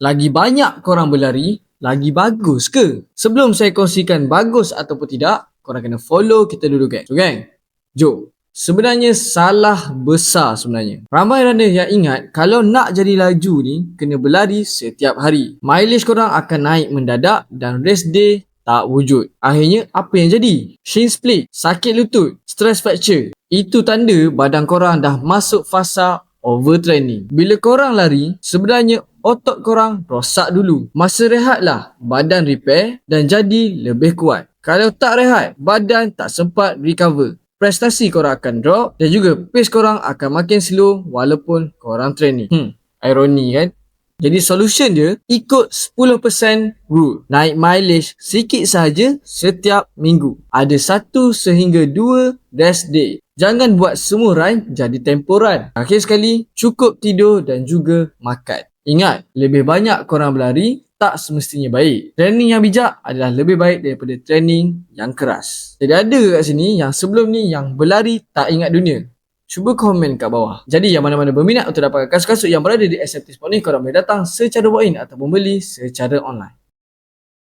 Lagi banyak korang berlari, lagi bagus ke? Sebelum saya kongsikan bagus ataupun tidak, korang kena follow kita dulu, gang. So, gang, jom. Sebenarnya salah besar sebenarnya. Ramai runner yang ingat kalau nak jadi laju ni, kena berlari setiap hari. Mileage korang akan naik mendadak dan race day tak wujud. Akhirnya, apa yang jadi? Shin split, sakit lutut, stress fracture. Itu tanda badan korang dah masuk fasa overtraining. Bila korang lari, sebenarnya otot korang rosak dulu. Masa rehat lah, badan repair dan jadi lebih kuat. Kalau tak rehat, badan tak sempat recover. Prestasi korang akan drop dan juga pace korang akan makin slow walaupun korang training. Ironi kan? Jadi solution dia, ikut 10% rule. Naik mileage sikit sahaja setiap minggu. Ada 1 sehingga 2 rest day. Jangan buat semua run jadi temporan. Akhir sekali, cukup tidur dan juga makan. Ingat, lebih banyak korang berlari tak semestinya baik. Training yang bijak adalah lebih baik daripada training yang keras. Jadi ada kat sini yang sebelum ni yang berlari tak ingat dunia. Cuba komen kat bawah. Jadi yang mana-mana berminat untuk dapatkan kasut-kasut yang berada di SFT Sport ni, korang boleh datang secara walk-in ataupun beli secara online.